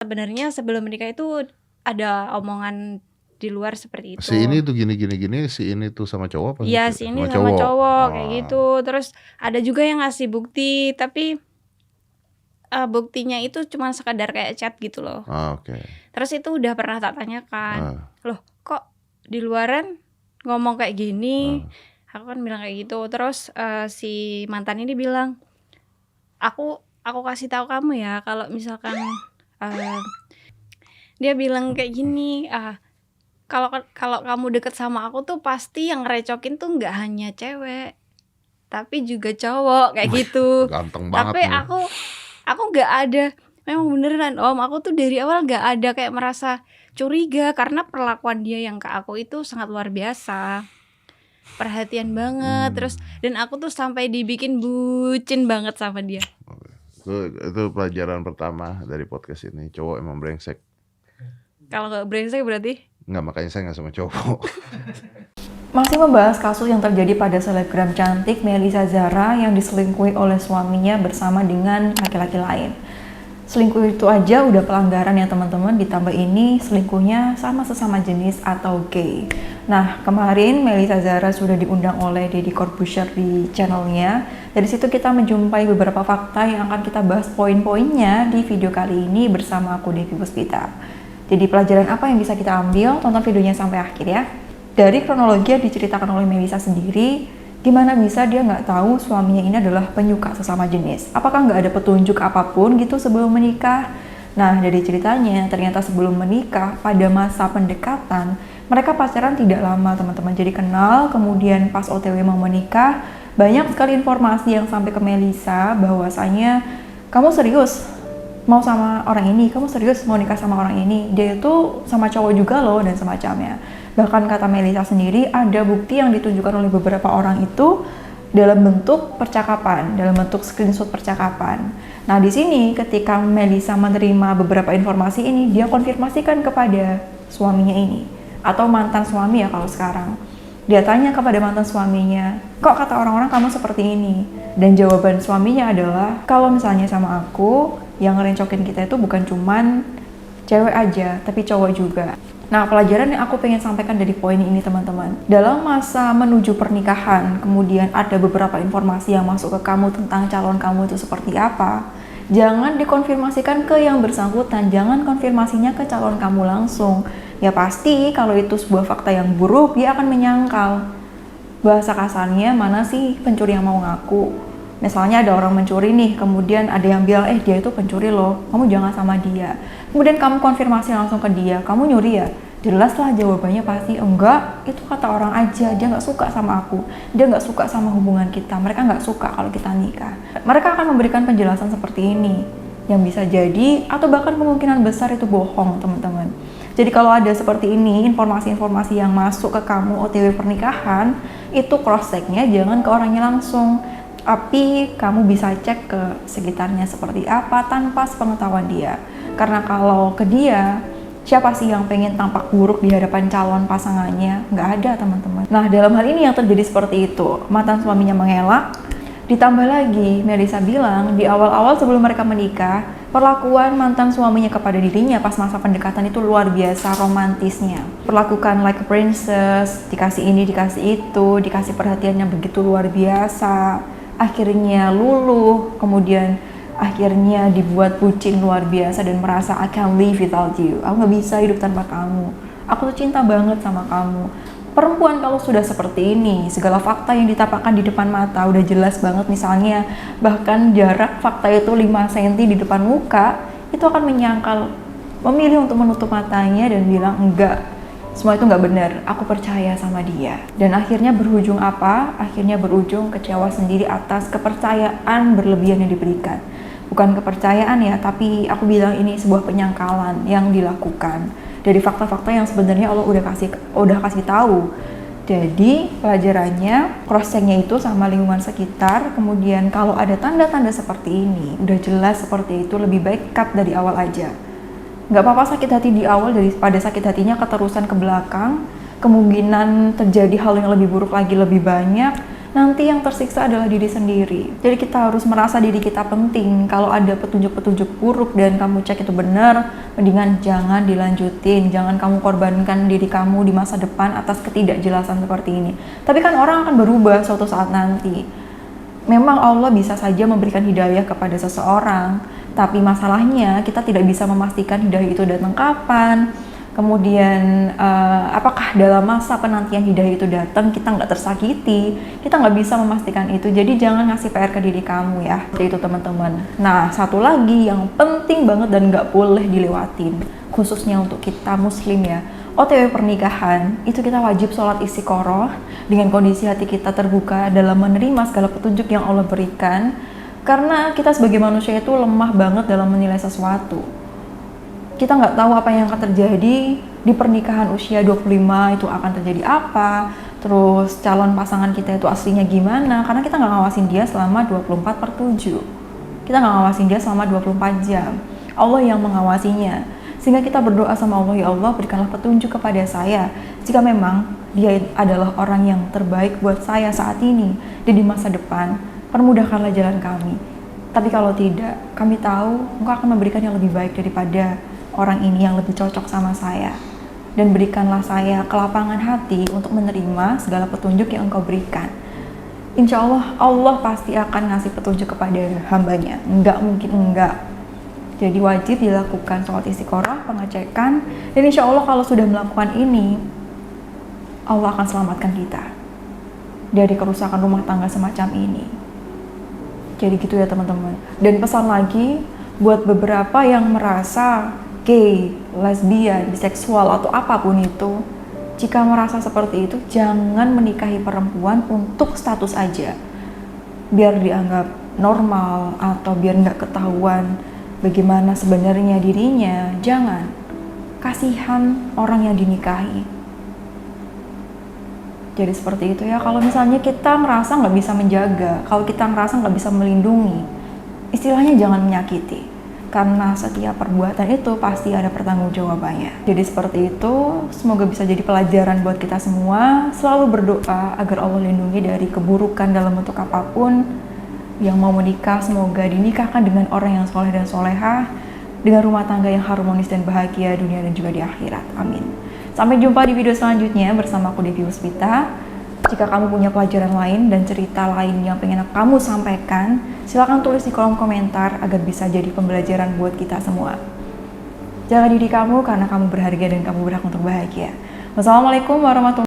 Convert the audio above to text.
sebenarnya sebelum menikah itu ada omongan di luar seperti itu. Si ini tuh gini, si ini tuh sama cowok apa Iya, si ini sama cowok kayak gitu. Terus ada juga yang ngasih bukti, tapi buktinya itu cuma sekadar kayak chat gitu loh. Oke. Terus itu udah pernah tak tanyakan, loh kok di luaran ngomong kayak gini? Aku kan bilang kayak gitu. Terus si mantan ini bilang, aku kasih tahu kamu ya, kalau misalkan dia bilang kayak gini, kalau kamu deket sama aku tuh pasti yang ngerecokin tuh nggak hanya cewek, tapi juga cowok kayak gitu. Ganteng banget Tapi nih. aku nggak ada, memang beneran Om, aku tuh dari awal nggak ada kayak merasa curiga karena perlakuan dia yang ke aku itu sangat luar biasa, perhatian banget. Terus dan aku tuh sampai dibikin bucin banget sama dia. Itu pelajaran pertama dari podcast ini, cowok emang brengsek. Kalau nggak brengsek berarti? Nggak, makanya saya nggak sama cowok. Masih membahas kasus yang terjadi pada selebgram cantik Melisa Zara yang diselingkuhi oleh suaminya bersama dengan laki-laki lain. Selingkuh itu aja udah pelanggaran ya teman-teman, ditambah ini selingkuhnya sama sesama jenis atau gay. Nah, kemarin Melisa Zara sudah diundang oleh Deddy Corbuzier di channelnya. Dari situ kita menjumpai beberapa fakta yang akan kita bahas poin-poinnya di video kali ini bersama aku Devi Puspita. Jadi pelajaran apa yang bisa kita ambil? Tonton videonya sampai akhir ya. Dari kronologi yang diceritakan oleh Melisa sendiri, gimana bisa dia nggak tahu suaminya ini adalah penyuka sesama jenis? Apakah nggak ada petunjuk apapun gitu sebelum menikah? Nah, dari ceritanya, ternyata sebelum menikah, pada masa pendekatan, mereka pacaran tidak lama teman-teman. Jadi kenal, kemudian pas OTW mau menikah, banyak sekali informasi yang sampai ke Melisa bahwasanya kamu serius mau sama orang ini, kamu serius mau nikah sama orang ini, dia itu sama cowok juga loh dan semacamnya. Bahkan kata Melisa sendiri ada bukti yang ditunjukkan oleh beberapa orang itu dalam bentuk percakapan, dalam bentuk screenshot percakapan. Nah di sini ketika Melisa menerima beberapa informasi ini, dia konfirmasikan kepada suaminya ini atau mantan suami ya kalau sekarang. Dia tanya kepada mantan suaminya, kok kata orang-orang kamu seperti ini? Dan jawaban suaminya adalah, kalau misalnya sama aku, yang ngerencokin kita itu bukan cuman cewek aja, tapi cowok juga. Nah, pelajaran yang aku pengen sampaikan dari poin ini teman-teman. Dalam masa menuju pernikahan, kemudian ada beberapa informasi yang masuk ke kamu tentang calon kamu itu seperti apa. Jangan dikonfirmasikan ke yang bersangkutan, jangan konfirmasinya ke calon kamu langsung. Ya pasti kalau itu sebuah fakta yang buruk, dia akan menyangkal. Bahasa kasarnya, mana sih pencuri yang mau ngaku? Misalnya ada orang mencuri nih, kemudian ada yang bilang, dia itu pencuri loh, kamu jangan sama dia. Kemudian kamu konfirmasi langsung ke dia, kamu nyuri ya? Jelaslah jawabannya pasti, enggak, itu kata orang aja, dia nggak suka sama aku, dia nggak suka sama hubungan kita, mereka nggak suka kalau kita nikah. Mereka akan memberikan penjelasan seperti ini, yang bisa jadi, atau bahkan kemungkinan besar itu bohong teman-teman. Jadi kalau ada seperti ini, informasi-informasi yang masuk ke kamu OTW pernikahan, itu cross-check-nya jangan ke orangnya langsung, tapi kamu bisa cek ke sekitarnya seperti apa tanpa sepengetahuan dia. Karena kalau ke dia, siapa sih yang pengen tampak buruk di hadapan calon pasangannya? Nggak ada teman-teman. Nah dalam hal ini yang terjadi seperti itu, mantan suaminya mengelak. Ditambah lagi, Melisa bilang di awal-awal sebelum mereka menikah, perlakuan mantan suaminya kepada dirinya pas masa pendekatan itu luar biasa romantisnya. Perlakukan like a princess, dikasih ini, dikasih itu, dikasih perhatiannya begitu luar biasa. Akhirnya luluh, kemudian akhirnya dibuat bucin luar biasa dan merasa I can't live without you. Aku nggak bisa hidup tanpa kamu. Aku tuh cinta banget sama kamu. Perempuan kalau sudah seperti ini, segala fakta yang ditampakkan di depan mata udah jelas banget, misalnya bahkan jarak fakta itu 5 cm di depan muka, itu akan menyangkal, memilih untuk menutup matanya dan bilang enggak, semua itu nggak benar, aku percaya sama dia. Dan akhirnya berujung apa? Akhirnya berujung kecewa sendiri atas kepercayaan berlebihan yang diberikan. Bukan kepercayaan ya, tapi aku bilang ini sebuah penyangkalan yang dilakukan dari fakta-fakta yang sebenarnya Allah udah kasih tahu. Jadi pelajarannya cross-checknya itu sama lingkungan sekitar. Kemudian kalau ada tanda-tanda seperti ini, udah jelas seperti itu, lebih baik cut dari awal aja. Nggak apa-apa sakit hati di awal daripada sakit hatinya keterusan ke belakang. Kemungkinan terjadi hal yang lebih buruk lagi lebih banyak. nanti yang tersiksa adalah diri sendiri. Jadi kita harus merasa diri kita penting. Kalau ada petunjuk-petunjuk buruk dan kamu cek itu benar, mendingan jangan dilanjutin. Jangan kamu korbankan diri kamu di masa depan atas ketidakjelasan seperti ini. Tapi kan orang akan berubah suatu saat nanti. Memang Allah bisa saja memberikan hidayah kepada seseorang, tapi masalahnya kita tidak bisa memastikan hidayah itu datang kapan. Kemudian apakah dalam masa penantian hidayah itu datang kita nggak tersakiti, kita nggak bisa memastikan itu. Jadi jangan ngasih PR ke diri kamu ya. Jadi itu teman-teman. Nah, satu lagi yang penting banget dan nggak boleh dilewatin, khususnya untuk kita muslim ya, OTW pernikahan, itu kita wajib sholat istiqoroh dengan kondisi hati kita terbuka dalam menerima segala petunjuk yang Allah berikan. Karena kita sebagai manusia itu lemah banget dalam menilai sesuatu. Kita nggak tahu apa yang akan terjadi di pernikahan usia 25 itu akan terjadi apa, terus calon pasangan kita itu aslinya gimana, karena kita nggak ngawasin dia selama 24/7. Kita nggak ngawasin dia selama 24 jam. Allah yang mengawasinya. Sehingga kita berdoa sama Allah, ya Allah berikanlah petunjuk kepada saya. Jika memang dia adalah orang yang terbaik buat saya saat ini dan di masa depan, permudahkanlah jalan kami. Tapi kalau tidak, kami tahu Engkau akan memberikan yang lebih baik daripada orang ini yang lebih cocok sama saya. Dan berikanlah saya kelapangan hati untuk menerima segala petunjuk yang Engkau berikan. Insya Allah, Allah pasti akan ngasih petunjuk kepada hambanya. Enggak mungkin enggak. Jadi wajib dilakukan sholat istiqoroh, pengecekan. Dan insya Allah kalau sudah melakukan ini, Allah akan selamatkan kita dari kerusakan rumah tangga semacam ini. Jadi gitu ya teman-teman. Dan pesan lagi buat beberapa yang merasa gay, lesbian, biseksual atau apapun itu, jika merasa seperti itu jangan menikahi perempuan untuk status aja, biar dianggap normal atau biar nggak ketahuan bagaimana sebenarnya dirinya. Jangan, kasihan orang yang dinikahi. Jadi seperti itu ya. Kalau misalnya kita ngerasa nggak bisa menjaga, kalau kita ngerasa nggak bisa melindungi, istilahnya jangan menyakiti. Karena setiap perbuatan itu pasti ada pertanggungjawabannya. Jadi seperti itu, semoga bisa jadi pelajaran buat kita semua. Selalu berdoa agar Allah lindungi dari keburukan dalam bentuk apapun. Yang mau menikah, semoga dinikahkan dengan orang yang soleh dan solehah, dengan rumah tangga yang harmonis dan bahagia dunia dan juga di akhirat. Amin. Sampai jumpa di video selanjutnya bersama aku Devi Puspita. Jika kamu punya pelajaran lain dan cerita lain yang pengen kamu sampaikan, silakan tulis di kolom komentar agar bisa jadi pembelajaran buat kita semua. Jaga diri kamu karena kamu berharga dan kamu berhak untuk bahagia. Wassalamualaikum warahmatullahi wabarakatuh.